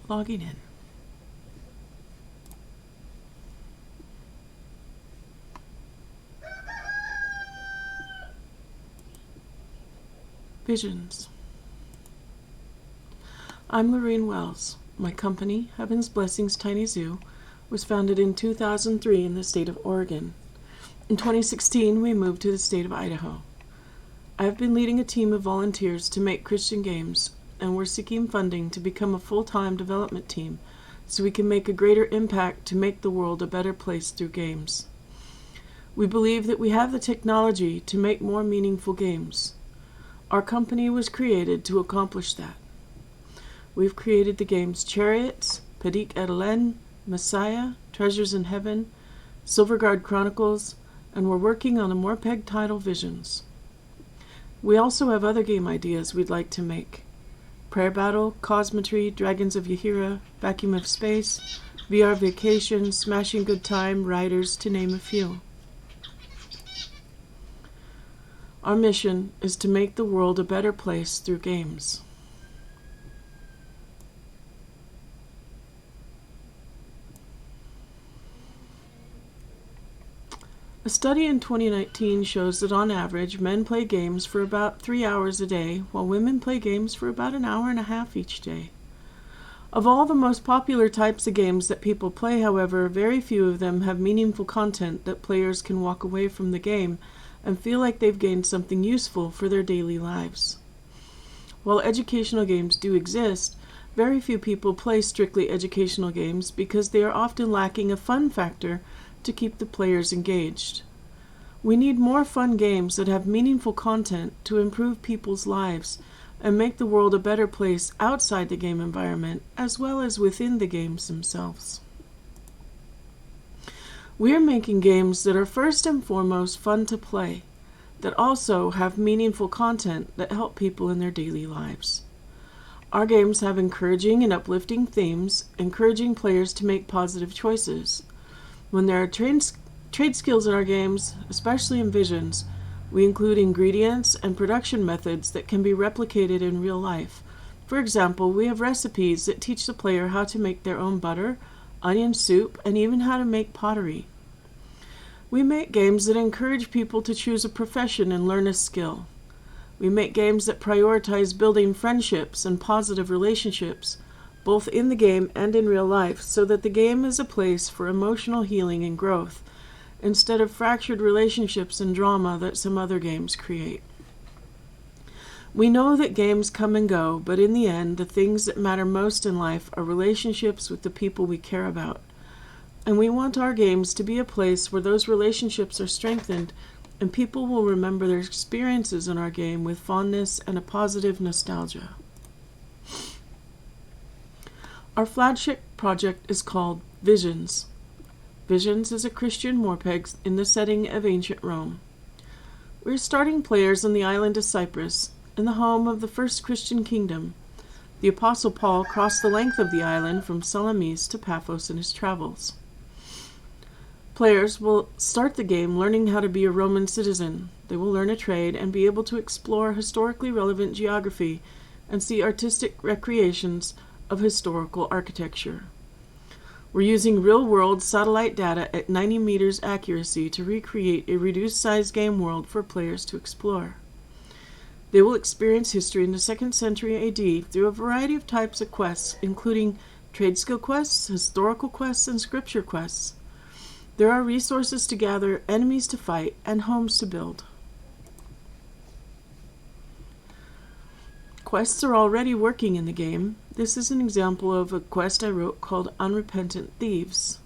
logging in. Visions. I'm Lorraine Wells. My company, Heaven's Blessings Tiny Zoo, was founded in 2003 in the state of Oregon. In 2016, we moved to the state of Idaho. I have been leading a team of volunteers to make Christian games, and we're seeking funding to become a full-time development team so we can make a greater impact to make the world a better place through games. We believe that we have the technology to make more meaningful games. Our company was created to accomplish that. We've created the games Chariots, Padik Adelen, Messiah, Treasures in Heaven, Silverguard Chronicles, and we're working on a Morpeg title, Visions. We also have other game ideas we'd like to make. Prayer Battle, Cosmetry, Dragons of Yahira, Vacuum of Space, VR Vacation, Smashing Good Time, Riders, to name a few. Our mission is to make the world a better place through games. A study in 2019 shows that on average, men play games for about 3 hours a day, while women play games for about an hour and a half each day. Of all the most popular types of games that people play, however, very few of them have meaningful content that players can walk away from the game and feel like they've gained something useful for their daily lives. While educational games do exist, very few people play strictly educational games because they are often lacking a fun factor to keep the players engaged. We need more fun games that have meaningful content to improve people's lives and make the world a better place outside the game environment as well as within the games themselves. We are making games that are first and foremost fun to play, that also have meaningful content that help people in their daily lives. Our games have encouraging and uplifting themes, encouraging players to make positive choices. When there are trade skills in our games, especially in Visions, we include ingredients and production methods that can be replicated in real life. For example, we have recipes that teach the player how to make their own butter, onion soup, and even how to make pottery. We make games that encourage people to choose a profession and learn a skill. We make games that prioritize building friendships and positive relationships, both in the game and in real life, so that the game is a place for emotional healing and growth, instead of fractured relationships and drama that some other games create. We know that games come and go, but in the end, the things that matter most in life are relationships with the people we care about. And we want our games to be a place where those relationships are strengthened and people will remember their experiences in our game with fondness and a positive nostalgia. Our flagship project is called Visions. Visions is a Christian Morpeg in the setting of ancient Rome. We're starting players on the island of Cyprus, in the home of the first Christian kingdom. The Apostle Paul crossed the length of the island from Salamis to Paphos in his travels. Players will start the game learning how to be a Roman citizen. They will learn a trade and be able to explore historically relevant geography and see artistic recreations of historical architecture. We're using real-world satellite data at 90 meters accuracy to recreate a reduced-size game world for players to explore. They will experience history in the 2nd century AD through a variety of types of quests, including trade skill quests, historical quests, and scripture quests. There are resources to gather, enemies to fight, and homes to build. Quests are already working in the game. This is an example of a quest I wrote called Unrepentant Thieves.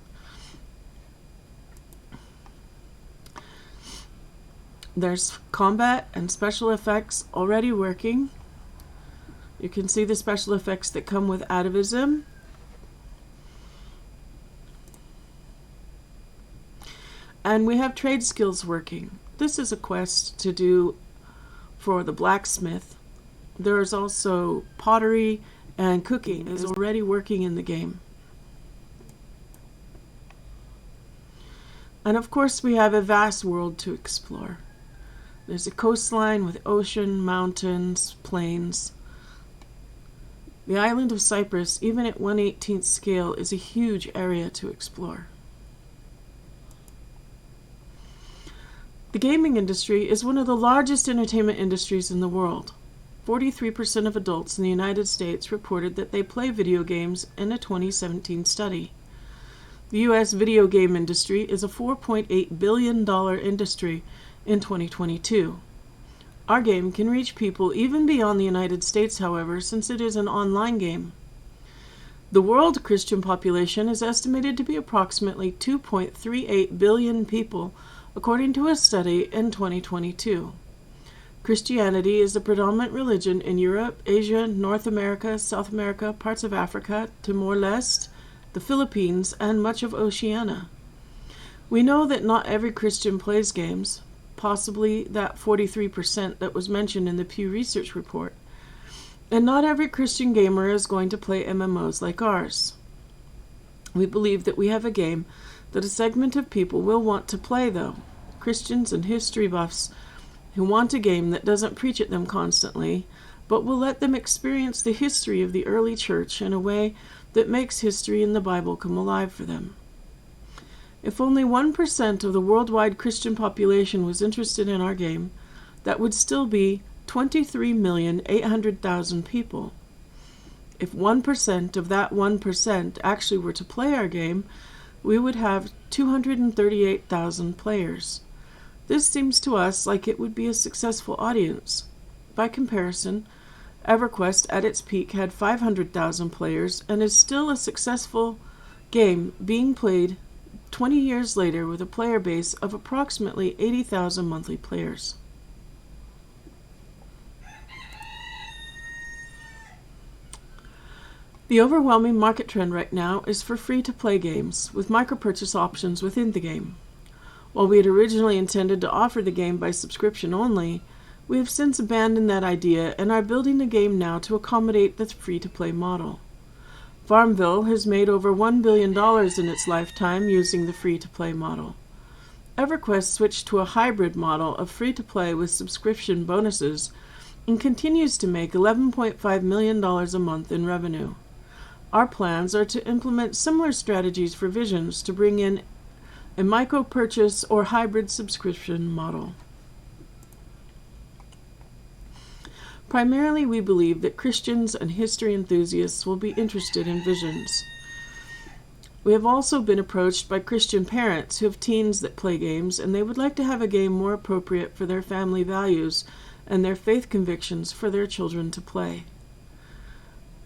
There's combat and special effects already working. You can see the special effects that come with atavism. And we have trade skills working. This is a quest to do for the blacksmith. There's also pottery and cooking is already working in the game. And of course we have a vast world to explore. There's a coastline with ocean, mountains, plains. The island of Cyprus, even at 1/18th scale, is a huge area to explore. The gaming industry is one of the largest entertainment industries in the world. 43% of adults in the United States reported that they play video games in a 2017 study. The U.S. video game industry is a $4.8 billion industry in 2022. Our game can reach people even beyond the United States, however, since it is an online game. The world Christian population is estimated to be approximately 2.38 billion people, according to a study in 2022. Christianity is the predominant religion in Europe, Asia, North America, South America, parts of Africa, Timor-Leste, the Philippines, and much of Oceania. We know that not every Christian plays games, possibly that 43% that was mentioned in the Pew Research report. And not every Christian gamer is going to play MMOs like ours. We believe that we have a game that a segment of people will want to play, though. Christians and history buffs who want a game that doesn't preach at them constantly, but will let them experience the history of the early church in a way that makes history in the Bible come alive for them. If only 1% of the worldwide Christian population was interested in our game, that would still be 23,800,000 people. If 1% of that 1% actually were to play our game, we would have 238,000 players. This seems to us like it would be a successful audience. By comparison, EverQuest at its peak had 500,000 players and is still a successful game being played 20 years later with a player base of approximately 80,000 monthly players. The overwhelming market trend right now is for free-to-play games with micropurchase options within the game. While we had originally intended to offer the game by subscription only, we have since abandoned that idea and are building the game now to accommodate the free-to-play model. Farmville has made over $1 billion in its lifetime using the free-to-play model. EverQuest switched to a hybrid model of free-to-play with subscription bonuses and continues to make $11.5 million a month in revenue. Our plans are to implement similar strategies for Visions to bring in a micro-purchase or hybrid subscription model. Primarily, we believe that Christians and history enthusiasts will be interested in Visions. We have also been approached by Christian parents who have teens that play games, and they would like to have a game more appropriate for their family values and their faith convictions for their children to play.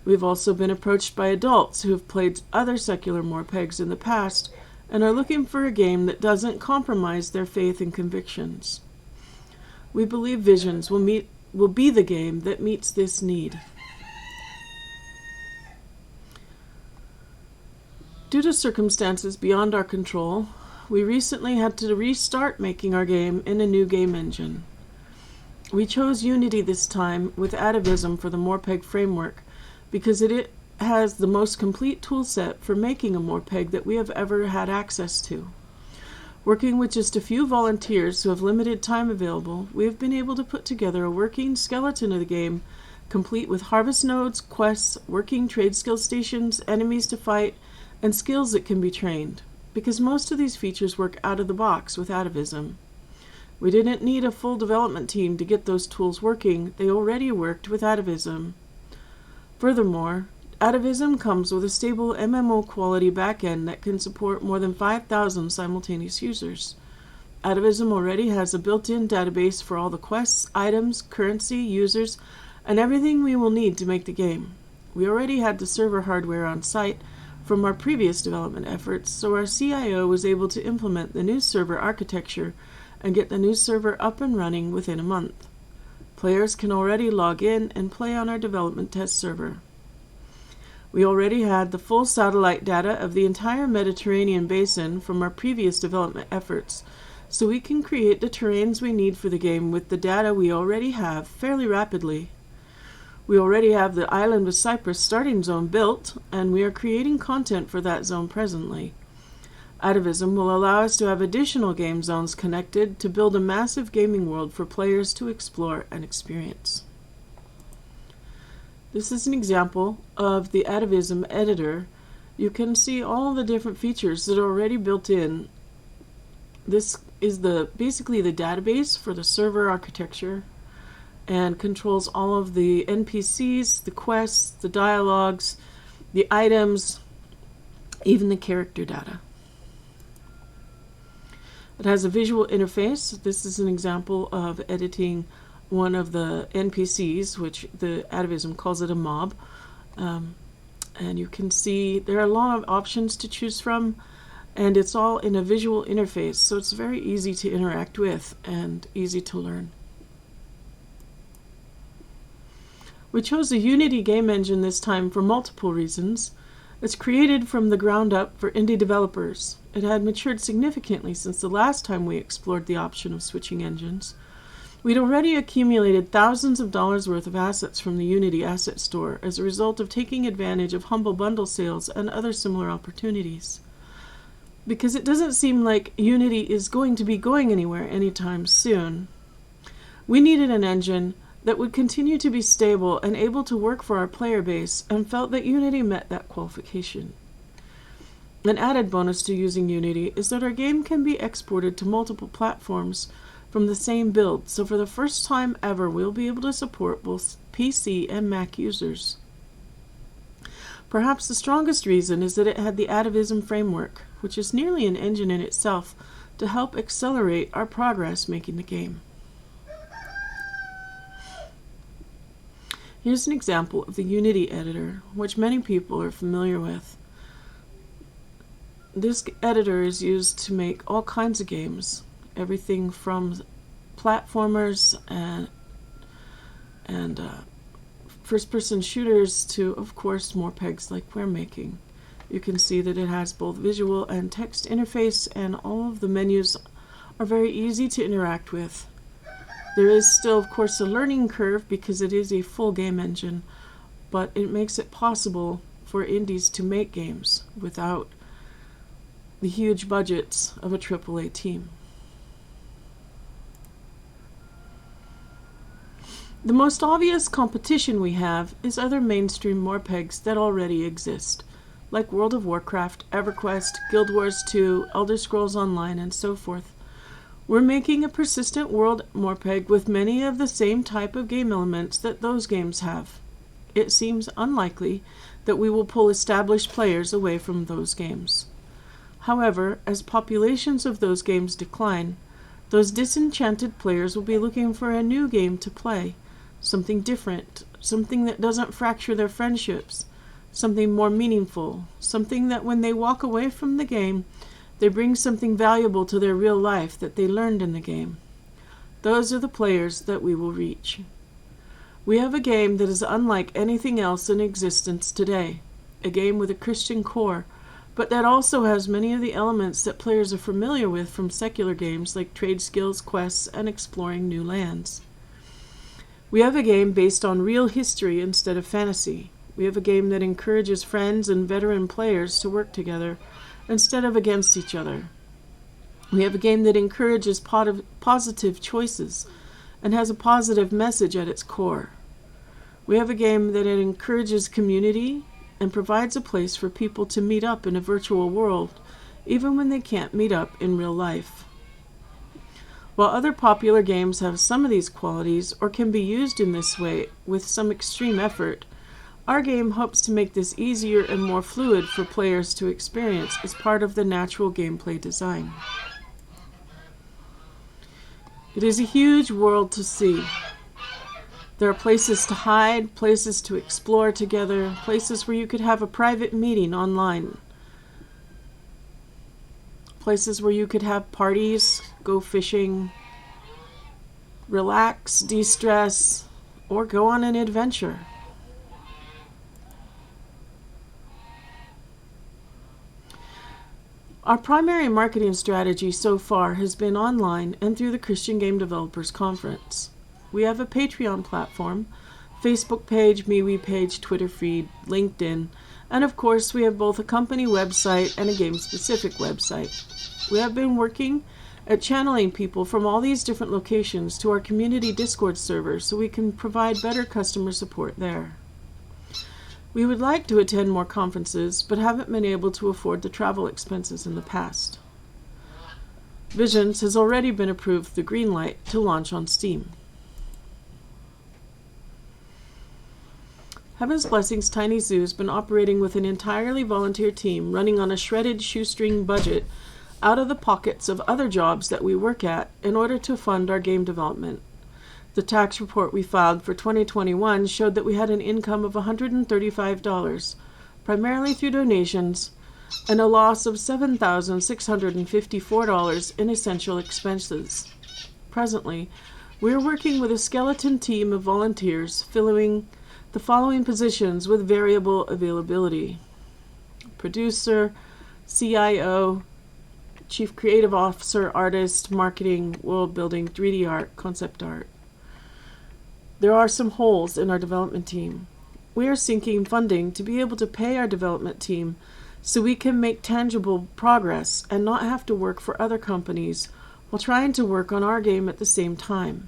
We've also been approached by adults who have played other secular MMORPGs in the past and are looking for a game that doesn't compromise their faith and convictions. We believe Visions will be the game that meets this need. Due to circumstances beyond our control, we recently had to restart making our game in a new game engine. We chose Unity this time with Atavism for the MMORPG framework because it has the most complete toolset for making a MMORPG that we have ever had access to. Working with just a few volunteers who have limited time available, we have been able to put together a working skeleton of the game, complete with harvest nodes, quests, working trade skill stations, enemies to fight, and skills that can be trained, because most of these features work out of the box with Atavism. We didn't need a full development team to get those tools working, they already worked with Atavism. Furthermore, Atavism comes with a stable MMO quality backend that can support more than 5,000 simultaneous users. Atavism already has a built-in database for all the quests, items, currency, users, and everything we will need to make the game. We already had the server hardware on site from our previous development efforts, so our CIO was able to implement the new server architecture and get the new server up and running within a month. Players can already log in and play on our development test server. We already had the full satellite data of the entire Mediterranean basin from our previous development efforts, so we can create the terrains we need for the game with the data we already have fairly rapidly. We already have the island of Cyprus starting zone built, and we are creating content for that zone presently. Atavism will allow us to have additional game zones connected to build a massive gaming world for players to explore and experience. This is an example of the atavism editor. You can see all the different features that are already built in. This is basically the database for the server architecture and controls all of the NPCs, the quests, the dialogues, the items, even the character data. It has a visual interface. This is an example of editing one of the NPCs, which the atavism calls it a mob. And you can see there are a lot of options to choose from, and it's all in a visual interface, so it's very easy to interact with and easy to learn. We chose a Unity game engine this time for multiple reasons. It's created from the ground up for indie developers. It had matured significantly since the last time we explored the option of switching engines. We'd already accumulated thousands of dollars worth of assets from the Unity Asset Store as a result of taking advantage of Humble Bundle sales and other similar opportunities. Because it doesn't seem like Unity is going to be going anywhere anytime soon, we needed an engine that would continue to be stable and able to work for our player base, and felt that Unity met that qualification. An added bonus to using Unity is that our game can be exported to multiple platforms from the same build, so for the first time ever we'll be able to support both PC and Mac users. Perhaps the strongest reason is that it had the atavism framework, which is nearly an engine in itself, to help accelerate our progress making the game. Here's an example of the Unity editor, which many people are familiar with. This editor is used to make all kinds of games, everything from platformers and first-person shooters to, of course, MMORPGs like we're making. You can see that it has both visual and text interface, and all of the menus are very easy to interact with. There is still, of course, a learning curve because it is a full game engine, but it makes it possible for indies to make games without the huge budgets of a AAA team. The most obvious competition we have is other mainstream MMORPGs that already exist, like World of Warcraft, EverQuest, Guild Wars 2, Elder Scrolls Online, and so forth. We're making a persistent world MMORPG with many of the same type of game elements that those games have. It seems unlikely that we will pull established players away from those games. However, as populations of those games decline, those disenchanted players will be looking for a new game to play, something different, something that doesn't fracture their friendships, something more meaningful, something that when they walk away from the game, they bring something valuable to their real life that they learned in the game. Those are the players that we will reach. We have a game that is unlike anything else in existence today, a game with a Christian core, but that also has many of the elements that players are familiar with from secular games like trade skills, quests, and exploring new lands. We have a game based on real history instead of fantasy. We have a game that encourages friends and veteran players to work together instead of against each other. We have a game that encourages positive choices and has a positive message at its core. We have a game that encourages community and provides a place for people to meet up in a virtual world, even when they can't meet up in real life. While other popular games have some of these qualities or can be used in this way with some extreme effort, our game hopes to make this easier and more fluid for players to experience as part of the natural gameplay design. It is a huge world to see. There are places to hide, places to explore together, places where you could have a private meeting online, places where you could have parties, go fishing, relax, de-stress, or go on an adventure. Our primary marketing strategy so far has been online and through the Christian Game Developers Conference. We have a Patreon platform, Facebook page, MeWe page, Twitter feed, LinkedIn, and of course we have both a company website and a game-specific website. We have been working at channeling people from all these different locations to our community Discord server so we can provide better customer support there. We would like to attend more conferences, but haven't been able to afford the travel expenses in the past. Visions has already been approved the green light to launch on Steam. Heaven's Blessings Tiny Zoo has been operating with an entirely volunteer team running on a shredded shoestring budget out of the pockets of other jobs that we work at in order to fund our game development. The tax report we filed for 2021 showed that we had an income of $135, primarily through donations, and a loss of $7,654 in essential expenses. Presently, we are working with a skeleton team of volunteers filling the following positions with variable availability: producer, CIO, Chief Creative Officer, Artist, Marketing, World Building, 3D Art, Concept Art. There are some holes in our development team. We are seeking funding to be able to pay our development team so we can make tangible progress and not have to work for other companies while trying to work on our game at the same time.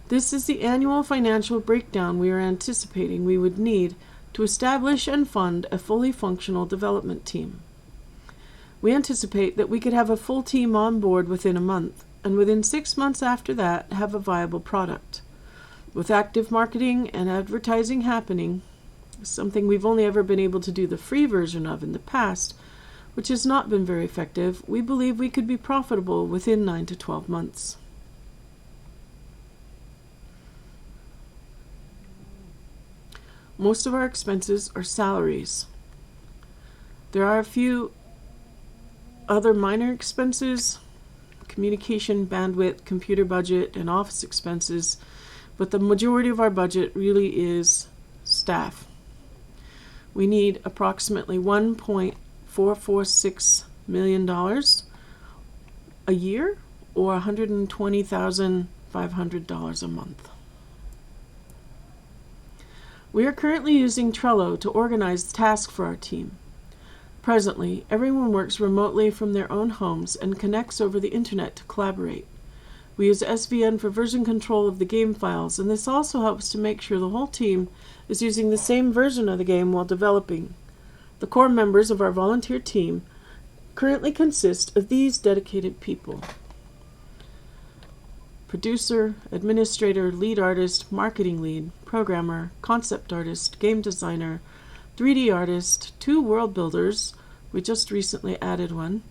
This is the annual financial breakdown we are anticipating we would need to establish and fund a fully functional development team. We anticipate that we could have a full team on board within a month, and within 6 months after that have a viable product. With active marketing and advertising happening, something we've only ever been able to do the free version of in the past, which has not been very effective, we believe we could be profitable within 9 to 12 months. Most of our expenses are salaries. There are a few other minor expenses, communication, bandwidth, computer budget, and office expenses, but the majority of our budget really is staff. We need approximately $1.446 million a year, or $120,500 a month. We are currently using Trello to organize the tasks for our team. Presently, everyone works remotely from their own homes and connects over the internet to collaborate. We use SVN for version control of the game files, and this also helps to make sure the whole team is using the same version of the game while developing. The core members of our volunteer team currently consist of these dedicated people: producer, administrator, lead artist, marketing lead, programmer, concept artist, game designer, 3D artist, 2 world builders, we just recently added one,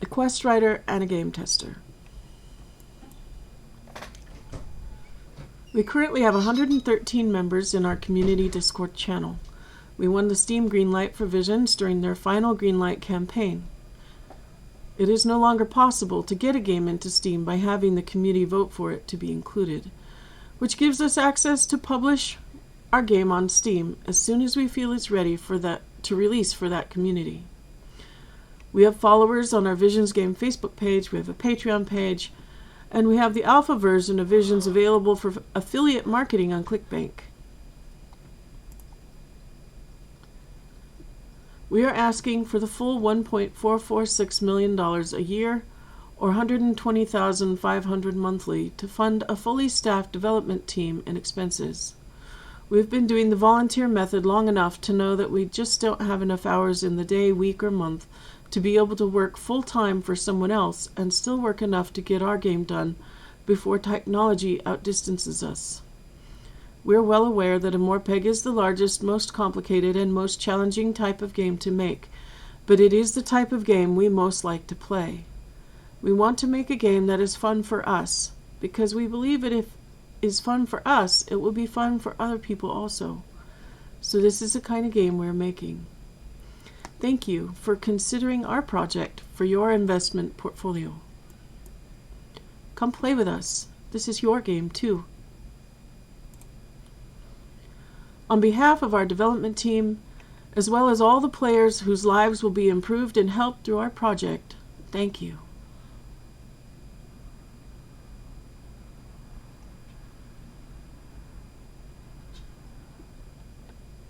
a quest writer, and a game tester. We currently have 113 members in our community Discord channel. We won the Steam Greenlight for Visions during their final Greenlight campaign. It is no longer possible to get a game into Steam by having the community vote for it to be included, which gives us access to publish our game on Steam as soon as we feel it's ready to release for that community. We have followers on our Visions Game Facebook page, we have a Patreon page, and we have the alpha version of Visions available for affiliate marketing on ClickBank. We are asking for the full $1.446 million a year, or $120,500 monthly, to fund a fully staffed development team and expenses. We've been doing the volunteer method long enough to know that we just don't have enough hours in the day, week, or month to be able to work full-time for someone else and still work enough to get our game done before technology outdistances us. We're well aware that a MMORPG is the largest, most complicated, and most challenging type of game to make, but it is the type of game we most like to play. We want to make a game that is fun for us, because we believe that if it is fun for us, it will be fun for other people also. So this is the kind of game we're making. Thank you for considering our project for your investment portfolio. Come play with us. This is your game too. On behalf of our development team, as well as all the players whose lives will be improved and helped through our project, thank you.